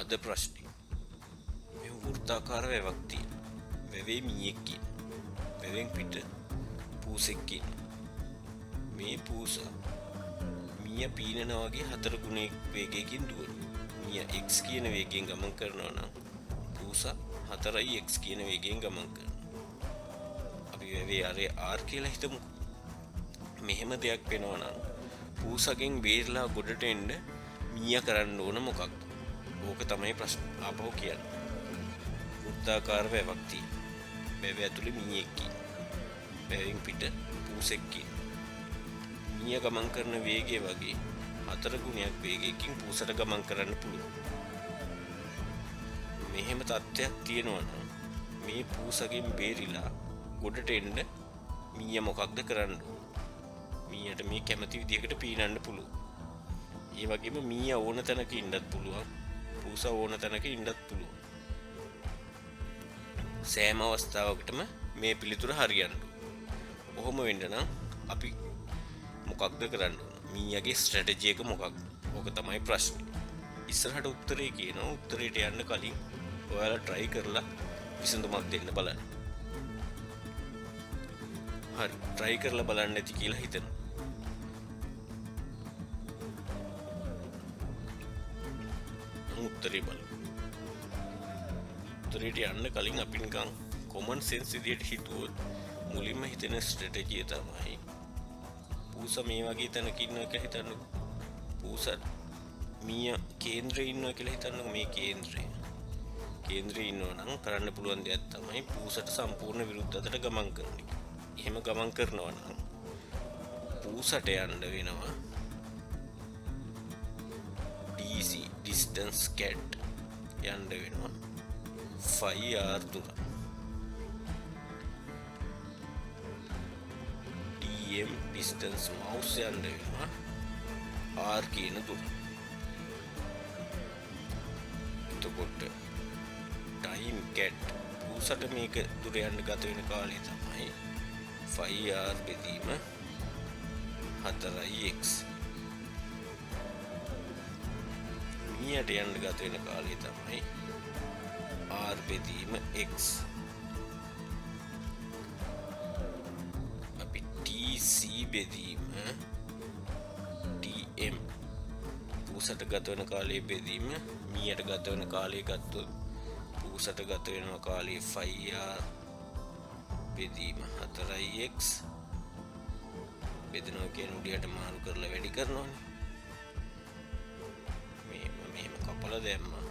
අද ප්‍රශ්නේ මේ වෘත්තාකාර වැවක් තියෙන වැවේ මීයක් කියන වැවෙන් පිට පූසෙක් කියන මේ පූසා මීය පීනනා වගේ 4 ගුණයක වේගයකින් දුවන මීය x කියන වේගයෙන් ගමන් කරනවා නම් පූසා 4x කියන වේගයෙන් ගමන් කරනවා. අපි වැවේ අරේ r කියලා හිතමු. මෙහෙම දෙයක් වෙනවා නම් පූසගෙන් බේරලා ගොඩට එන්න මීය කරන්න ඕන මොකක්ද? ඕක තමයි ප්‍රශ්නේ. ආපහු කියන්න. වෘත්තාකාර වැවක් තියෙන. වැව ඇතුලේ මීයක් කියන. වැවෙන් පිට පූසෙක් කියන. මීය ගමන් කරන වේගය වගේ 4 ගුණයක් වේගයකින් පූසට ගමන් කරන්න පුළුවන්. මෙහෙම තත්ත්වයක් තියෙනවා නම් මේ පූසගෙන් බේරිලා ගොඩට එන්න මීය මොකක්ද කරන්න ඕන? මීයට මේ කැමති විදිහකට පීනන්න පුළුවන්. ඒ වගේම මීය ඕන තැනක ඉන්නත් පුළුවන්. පූසා ඕන තැනක ඉන්නත් පුළුවන්. සෑම අවස්ථාවකටම මේ පිළිතුර හරියන්න ඕන. ඔහොම වෙන්න නම් අපි මොකක්ද කරන්න ඕන? මීයගේ ස්ට්‍රැටජි එක මොකක්ද? ඕක තමයි ප්‍රශ්නේ. ඉස්සරහට උත්තරේ කියනවා. උත්තරේට යන්න කලින් ඔයාලා try කරලා විසඳුමක් දෙන්න බලන්න. හරි, try කරලා බලන්න ඇති කියලා හිතනවා. උත්තරේ බලමු. උත්තරේට යන්න කලින් අපි නිකන් common sense විදියට හිතුවොත් මුලින්ම හිතෙන ස්ට්‍රැටජිය තමයි පූසා මේ වගේ තැනක ඉන්නවා කියලා හිතන්නකො. පූසා මීය කේන්ද්‍රයේ ඉන්නවා කියලා හිතන්නකො. මේ කේන්ද්‍රයේ ඉන්නවා නම් කරන්න පුළුවන් දෙයක් තමයි පූසට සම්පූර්ණ විරුද්ධ අතට ගමන් කරන එක. එහෙම ගමන් කරනවා නම් පූසට යන්න වෙනවා DC distance cat යන්න වෙනවා 5r දුර. DM distance mouse යන්න වෙනවා r කියන දුර. එතකොට time cat පූසට මේක දුර යන්න ගත වෙන කාලය තමයි 5r බෙදීම 4x. මීයට යන්න ගත වෙන කාලය තමයි r බෙදීම x. අපි tc බෙදීම tm පූසට ගත වෙන කාලය බෙදීම මීයට ගත වෙන කාලය ගත්තොත් පූසට ගත වෙන කාලය 5r බෙදීම 4x බෙදනවා කියන උඩයට මාරු කරලා වැඩි කරනවානේ. මෙහෙම කපලා දැම්මා.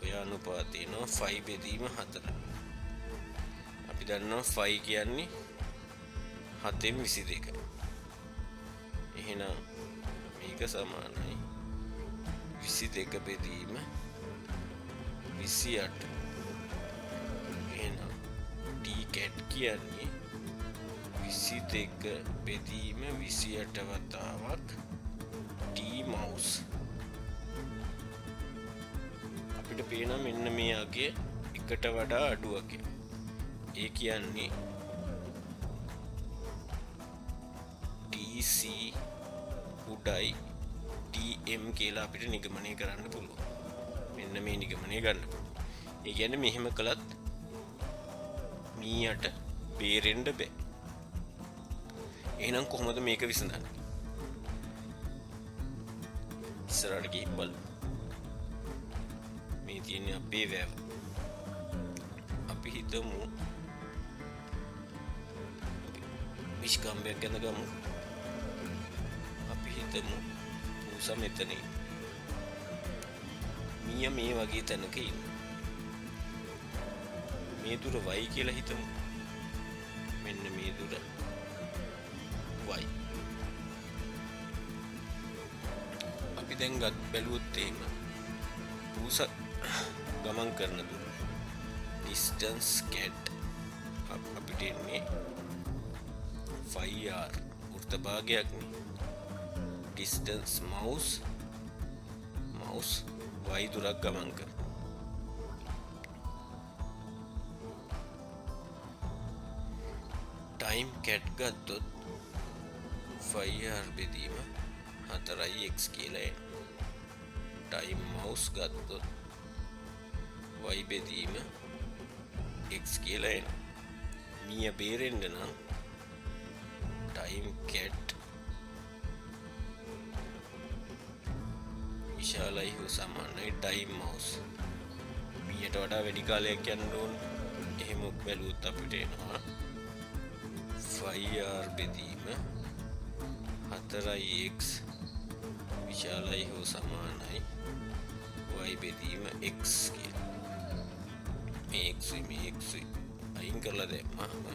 ඔය අනුපාතය නෝ 5 බෙදීම 4. අපි දන්නවා 5 කියන්නේ 7න් 22යි. එහෙනම් මේක සමානයි 22 බෙදීම 28. එහෙනම් t cat කියන්නේ 22 බෙදීම 28 වතාවක් t mouse. අපිට පේනවා මෙන්න මේ අගේ එකට වඩා අඩුවක්. ඒ කියන්නේ tc උඩයි tm කියලා අපිට නිගමනය කරන්න පුළුවන්. මෙන්න මේ නිගමනය ගන්න පුළුවන්. ඒ කියන්නේ මෙහෙම කළත් මීයට බේරෙන්න බෑ. එහෙනම් කොහොමද මේක විසඳන්නේ? ඉස්සරහට ගිහින් බලමු. මේ තියෙන්නේ අපේ වැව. අපි හිතමු විශ්කම්බයක් ගැන ගමු. අපි හිතමු පූසා මෙතන මීය මේ වගේ තැනක ඉන්න. මේ දුර y කියලා හිතමු. මෙන්න මේ දුර y. අපි දැන් බැලුවොත් එහෙම පූසා ගමන් කරන දුර distance cat අපිට එන්නේ 5r වෘත්ත භාගයක් නේ. distance mouse y දුරක් ගමන් කරන. time cat ගත්තොත් 5r බෙදීම 4x කියලා එනවා. time mouse ගත්තොත් y බෙදීම x කියලා එනවා. මීයා බේරෙන්න නම් time cat විශාලයි හෝ සමානයි time mouse. මීයට වඩා වැඩි කාලයක් යන්න ඕන. එහෙම බැලුවොත් අපිට එනවා 5r බෙදීම 4x විශාලයි හෝ සමානයි y බෙදීම x කියලා. මේ x අයින් කරලා දැම්මම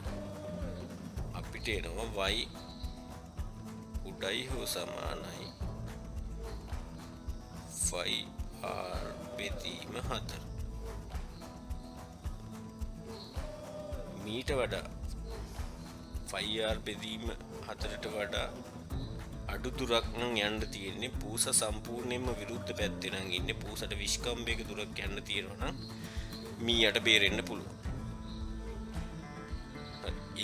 අපිට එනවා y උඩයි හෝ සමානයි 5r බෙදීම 4. මීට වඩා 5r බෙදීම 4ට වඩා අඩු දුරක් නම් යන්න තියෙන්නේ. පූස සම්පූර්ණයෙන්ම විරුද්ධ පැත්තේ නම් ඉන්නේ. පූසට විස්කම්බයක දුරක් යන්න තියෙනවා නම් මීයට බේරෙන්න පුළුවන්.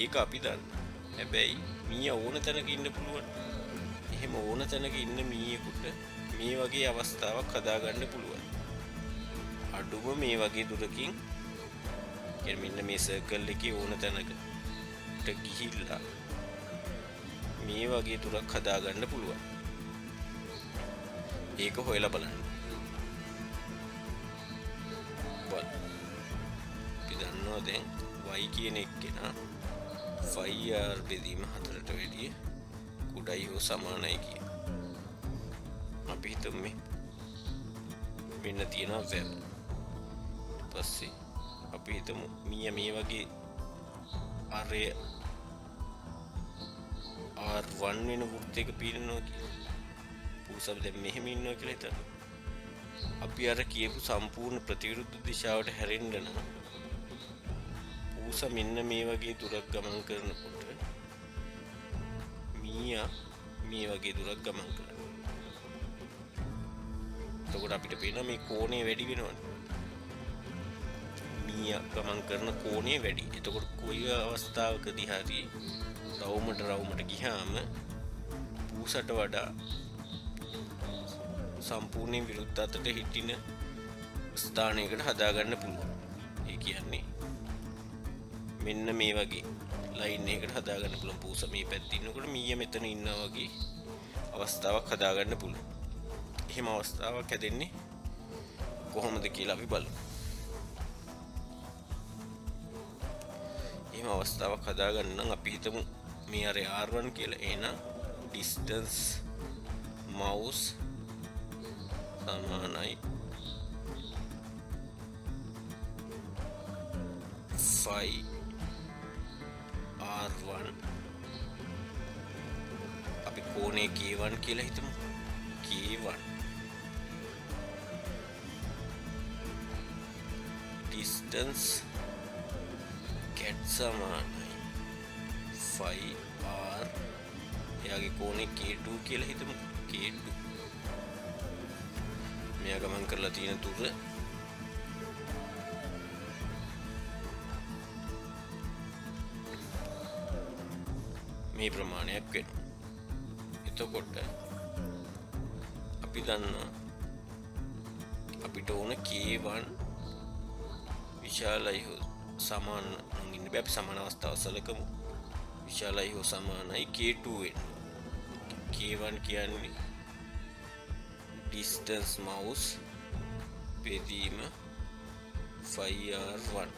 ඒක අපි දන්න. හැබැයි මීයා ඕන තැනක ඉන්න පුළුවන්. එහෙම ඕන තැනක ඉන්න මීයෙකුට මේ වගේ අවස්ථාවක් හදාගන්න පුළුවන්. අඩුම මේ වගේ දුරකින් කියන්නේ මෙන්න මේ සර්කල් එකේ ඕන තැනකට ගිහිල්ලා මේ වගේ දුරක් හදාගන්න පුළුවන්. ඒක හොයලා බලන්න. අපි දන්නවා දැන් y කියන එක්කෙනා 5r බෙදීම 4ට වැඩිය කුඩයි හෝ සමානයි කිය. අපි හිතමු මෙන්න තියෙනවා වැව. පස්සේ අපි හිතමු මීයා මේ වගේ අරය R1 වෙන වෘත්තයක පීනනවා කියලා. පූසව දැන් මෙහෙම ඉන්නවා කියලා හිතන්න. අපි අර කියපු සම්පූර්ණ ප්‍රතිවිරුද්ධ දිශාවට හැරෙන්න නම් පූස මෙන්න මේ වගේ දුරක් ගමන් කරනකොට මීයා මේ වගේ දුරක් ගමන් කරනවා. එතකොට අපිට පේනවා මේ කෝණය වැඩි වෙනවනේ. මීයා ගමන් කරන කෝණය වැඩි. එතකොට කොයි අවස්ථාවකදී හරි රවුමට ගියාම පූසට වඩා සම්පූර්ණයෙන් විරුද්ධ අතට හිටින ස්ථානයකට හදාගන්න පුළුවන්. ඒ කියන්නේ මෙන්න මේ වගේ ලයින් එකකට හදාගන්න පුළුවන්. පූස මේ පැත්තේ ඉන්නකොට මීයා මෙතන ඉන්නවා වගේ අවස්ථාවක් හදාගන්න පුළුවන්. එහෙම අවස්ථාවක් හැදෙන්නේ කොහොමද කියලා අපි බලමු. එහෙම අවස්ථාවක් හදාගන්න නම් අපි හිතමු මේ අර R1 කියලා එන distance mouse සමානයි 5r1. අපි කෝණය k1 කියලා හිතමු. k1 distance cat සමානයි 5r. එයාගේ කෝණය k2 කියලා හිතමු. k2 මෙයා ගමන් කරලා තියෙන දුර මේ ප්‍රමාණයක් වෙනවා. එතකොට අපි දන්නවා අපිට ඕන k1 විශාලයි හෝ සමාන නම් ඉන්න බෑ. අපි සමාන අවස්ථාව සලකමු. විශාලයි හෝ සමානයි k2 වෙන්න. k1 කියන්නේ distance mouse බෙදීම 5r1.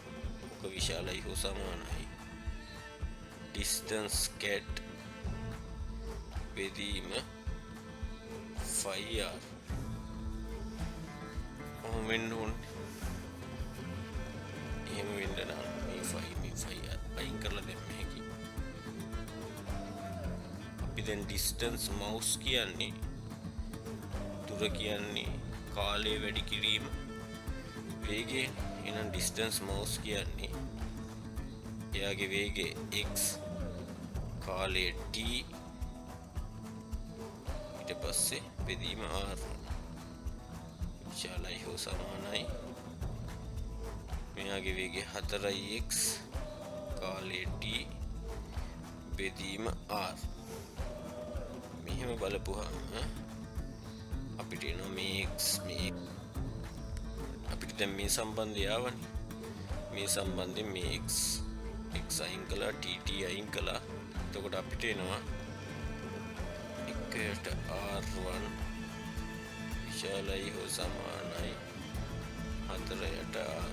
ඔක විශාලයි හෝ සමානයි distance cat බෙදීම 5r. ඔහොම වෙන්න ඕනේ. එහෙම වෙන්න නම් මේ 5r අයින් කරලා දැම්ම හැකි. අපි දැන් distance mouse කියන්නේ දුර කියන්නේ කාලය වැඩි කිරීම වේගයෙන්. එහෙනම් distance mouse කියන්නේ එයාගේ වේගය x කාලය t ඊට පස්සේ බෙදීම r විශාලයි හෝ සමානයි මෙයාගේ වේගය 4x කාලය t බෙදීම r. මෙහෙම බලපුවාම අපිට එනවා මේ x මේ අපිට දැන් මේ සම්බන්ධය ආවනේ. මේ සම්බන්ධයෙන් මේ x අයින් කළා tt අයින් කළා. එතකොට අපිට එනවා 1ට r1 විශාලයි හෝ සමානයි 4ට r.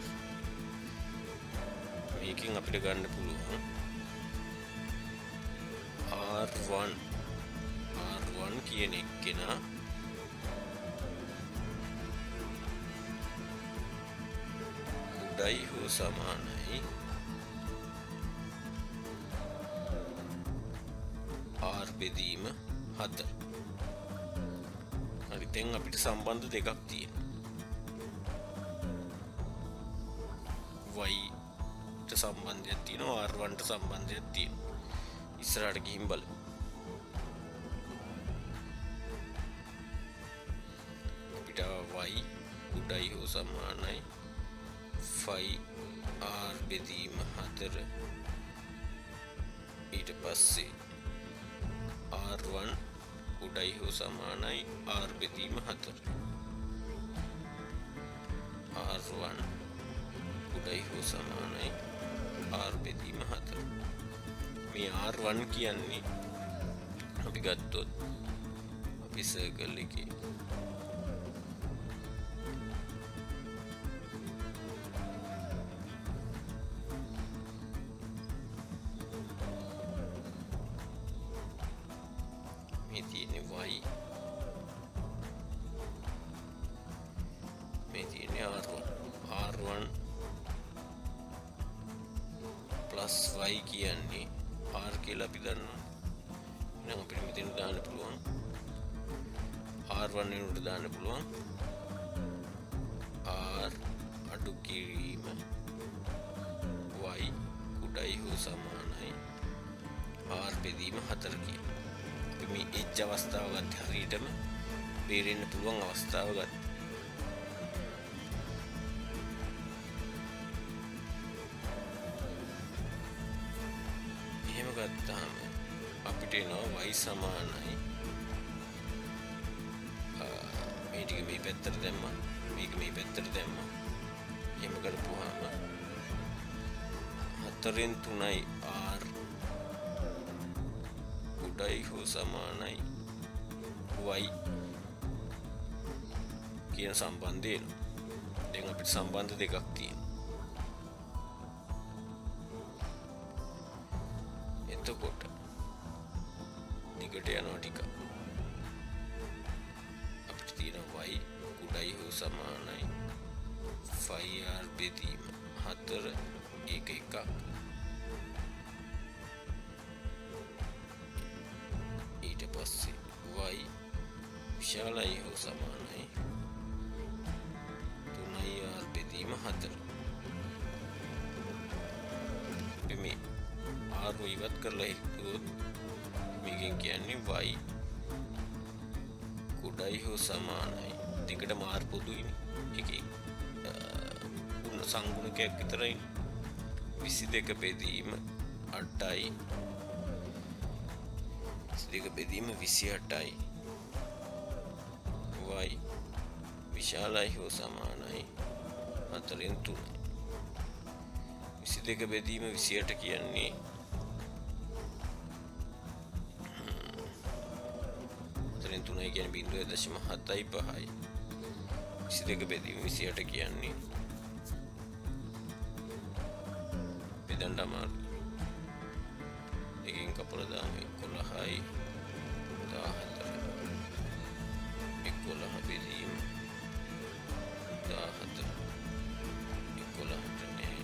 මේකෙන් අපිට ගන්න පුළුවන් r1 කියන එක්කෙනා උඩයි හෝ සමානයි r බෙදීම 4. හරි, දැන් අපිට සම්බන්ධ දෙකක් තියෙනවා. y ට සම්බන්ධයක් තියෙනවා, r1 ට සම්බන්ධයක් තියෙනවා. ඉස්සරහට ගිහින් බලමු. අපිට y උඩයි හෝ සමානයි 5r බෙදීම 4. ඊට පස්සේ r1 උඩයි හෝ සමානයි r බෙදීම 4. r1 උඩයි හෝ සමානයි r බෙදීම 4. මේ r1 කියන්නේ අපි ගත්තොත් අපි සර්කල් එකේ මේ තියෙන්නේ y, මේ තියෙන්නේ r1 plus y කියන්නේ r කියලා අපි දන්නවා. එහෙනම් අපිට මෙතන දාන්න පුළුවන් r1 වෙනුවට දාන්න පුළුවන් r අඩු කිරීම y උඩයි හෝ සමානයි r බෙදීම 4 කියන. අපි මේ එච් අවස්ථාව ගත්ත හරියටම බේරෙන්න පුළුවන් අවස්ථාව ගත්තා. එහෙම ගත්තාම අපිට එනවා y සමානයි මේ ටික මේ පැත්තට දැම්මා, මේක මේ පැත්තට දැම්මා. එහෙම කරපුවාම 4න් 3යි r උඩයි හෝ සමානයි y කියන සම්බන්ධය එනවා. දැන් අපිට සම්බන්ධ දෙකක් තියෙනවා. එතකොට දිගට යනවා ටික. අපිට තියෙන y උඩයි හෝ සමානයි 5r බෙදීම 4 1 1. ඊට පස්සේ y විශාලයි හෝ සමානයි 3r බෙදීම 4. මේ r ඉවත් කරලා හිතුවොත් මේකෙන් කියන්නේ y කුඩයි හෝ සමානයි දෙකටම r පොදුයිනේ. ඒකේ ගුණ සංගුණකයක් විතරයි. 22 බෙදීම 8යි 22 බෙදීම 28යි y විශාලයි හෝ සමානයි 4න් 3. 22 බෙදීම 28 කියන්නේ 4න් 3 කියන්නේ 0.75යි. 22 බෙදීම 28 කියන්නේ බෙදන්න අමාරුයි. එකෙන් කපලා දාමු 11යි 14. 11 බෙදීම 14 11ට නෑ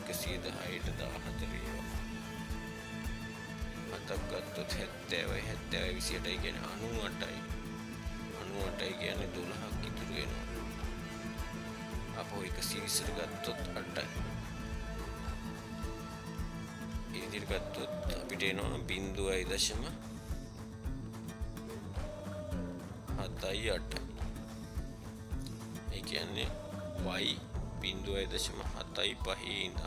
110ට 14 අතක් ගත්තොත් 70යි 28යි කියන්නේ 98යි 98යි කියන්නේ 12ක් ඉතුරු වෙනවා. අපෝ 120ට ගත්තොත් 8යි. ඒ විදිහට ගත්තොත් අපිට එනවා 0.7යි 8යි. ඒ කියන්නේ y 0.75 ඉඳන්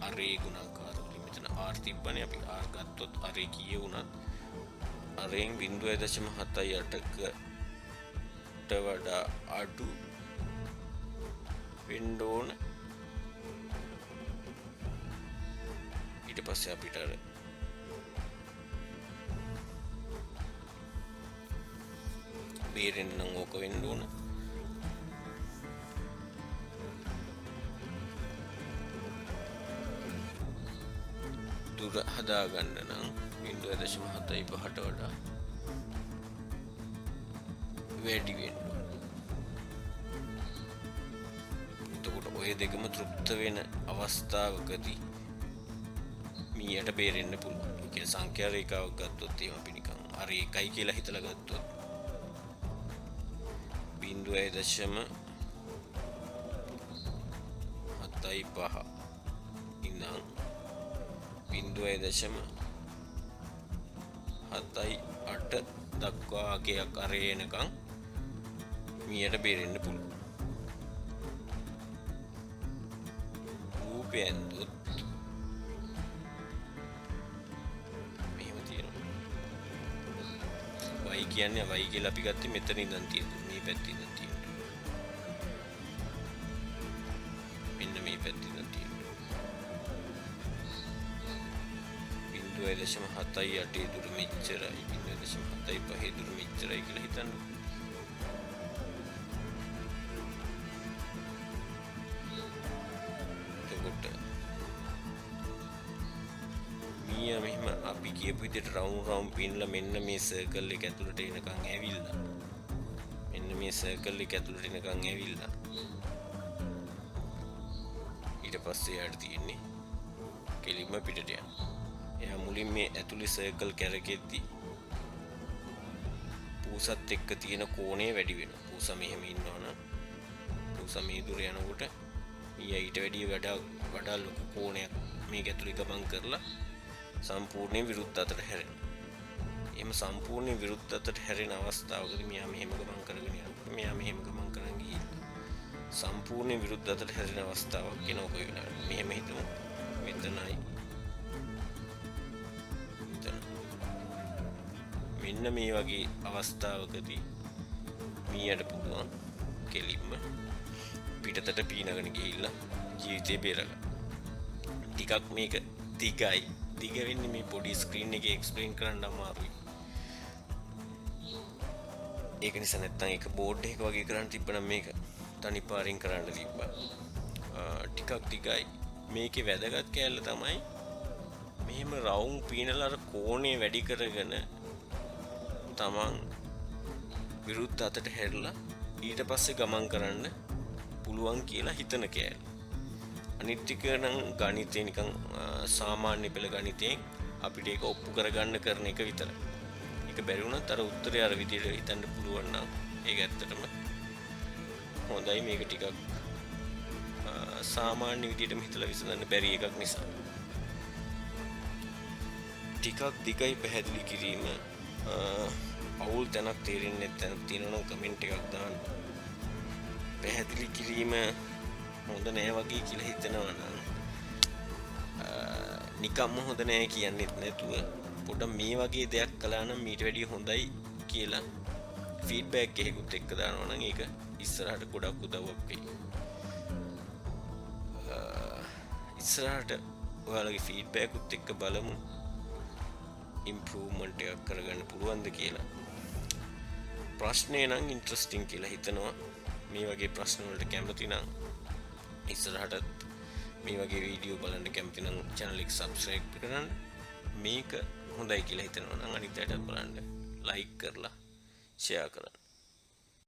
අරේ ගුණාකාර වලින් මෙතන r තිබ්බනේ. අපි r ගත්තොත් අරේ කීය වුණත් අරෙන් 0.78ක වඩා අඩු වෙන්න ඕන. ඊට පස්සේ අපිට අර බේරෙන්න නම් ඕක වෙන්න ඕන. දුර හදාගන්න නම් 0.75ට වඩා වැඩි වෙන්න ඕන. එතකොට ඔය දෙකම තෘප්ත වෙන අවස්ථාවකදී මීයට බේරෙන්න පුළුවන්. ඒ කියන්නේ සංඛ්‍යා රේඛාවක් ගත්තොත් එහෙම අපි නිකන් අර 1යි කියලා හිතලා ගත්තොත් 0.75 ඉඳන් 0.78 දක්වා අගයක් අරගෙනකම් මීයට බේරෙන්න පුළුවන්. රූපයෙන් දුත් මෙහෙම තියෙනවා. y කියන්නේ y කියලා අපි ගත්තේ මෙතන ඉඳන් තියෙනවා. මේ පැත්තේ ඉඳන් තියෙනවා. මෙන්න මේ පැත්තේ ඉඳන් තියෙනවා. 0.78 දුර මෙච්චරයි. 0.75 දුර මෙච්චරයි කියලා හිතන්න. මෙහෙම අපි කියපු විදිහට රවුන්ඩ් පින්ලා මෙන්න මේ සර්කල් එක ඇතුළට එනකන් ඇවිල්ලා මෙන්න මේ සර්කල් එක ඇතුළට එනකන් ඇවිල්ලා ඊට පස්සේ යාට තියෙන්නේ කෙලින්ම පිටට යන්න. එයා මුලින් මේ ඇතුළේ සර්කල් කැරකෙද්දි පූසත් එක්ක තියෙන කෝණය වැඩි වෙනවා. පූස මෙහෙම ඉන්නවනම් පූස මේ දුර යනකොට ඊට වැඩිය වඩා ලොකු කෝණයක් මේක ඇතුළේ ගමන් කරලා සම්පූර්ණයෙන් විරුද්ධ අතට හැරෙනවා. එහෙම සම්පූර්ණයෙන් විරුද්ධ අතට හැරෙන අවස්ථාවකදී මෙයා මෙහෙම ගමන් කරගෙන යනකොට මෙයා මෙහෙම ගමන් කරන් ගිහින් සම්පූර්ණයෙන් විරුද්ධ අතට හැරෙන අවස්ථාවක් එනවා කොයි වෙලාවද? මෙහෙම හිතමු. මෙතනයි. මෙන්න මේ වගේ අවස්ථාවකදී මීයට පුළුවන් කෙලින්ම පිටතට පීනගෙන ගිහිල්ලා ජීවිතේ බේරගන්න. ටිකක් මේක දිගයි. දිග වෙන්නේ මේ පොඩි ස්ක්‍රීන් එකේ එක්ස්ප්ලেইন කරන්න අමාරුයි. ඒක නිසා නැත්තම් ඒක බෝඩ් එකක වගේ කරන්න තිබ්බනම් මේක තනි පාරින් කරන්න තිබ්බා. ටිකක් දිගයි. මේකේ වැදගත් කෑල්ල තමයි මෙහෙම රවුම් පීනලා අර කෝණේ වැඩි කරගෙන තමන් විරුද්ධ අතට හැරිලා ඊට පස්සේ ගමන් කරන්න පුළුවන් කියලා හිතන කෑල්ල. අනිත් ටික නම් ගණිතේ නිකන් සාමාන්‍ය පෙළ ගණිතයෙන් අපිට ඒක ඔප්පු කරගන්න කරන එක විතරයි. ඒක බැරි වුණත් අර උත්තරය අර විදිහට හිතන්න පුළුවන් නම් ඒක ඇත්තටම හොඳයි. මේක ටිකක් සාමාන්‍ය විදිහටම හිතලා විසඳන්න බැරි එකක් නිසා. ටිකක් දිගයි පැහැදිලි කිරීම අවුල් තැනක් තේරෙන්නේ නැත්නම් තියෙනවා නම් කමෙන්ට් එකක් දාන්න. පැහැදිලි කිරීම හොඳ නෑ වගේ කියලා හිතනවා නම් නිකම්ම හොඳ නෑ කියන්නෙත් නැතුව පොඩ්ඩක් මේ වගේ දෙයක් කළා නම් මීට වැඩිය හොඳයි කියලා ෆීඩ්බැක් එකකුත් එක්ක දානවා නම් ඒක ඉස්සරහට ගොඩක් උදව්වක් වෙයි. ඉස්සරහට ඔයාලගේ ෆීඩ්බැක් උත් එක්ක බලමු ඉම්ප්‍රූව්මන්ට් එකක් කරගන්න පුළුවන්ද කියලා. ප්‍රශ්නේ නම් ඉන්ට්‍රස්ටිං කියලා හිතනවා. මේ වගේ ප්‍රශ්න වලට කැමති නම් ඉස්සරහටත් මේ වගේ වීඩියෝ බලන්න කැමති නම් channel එක subscribe කරන්න. මේක හොඳයි කියලා හිතනවා නම් අනිත් අයටත් බලන්න like කරලා share කරන්න.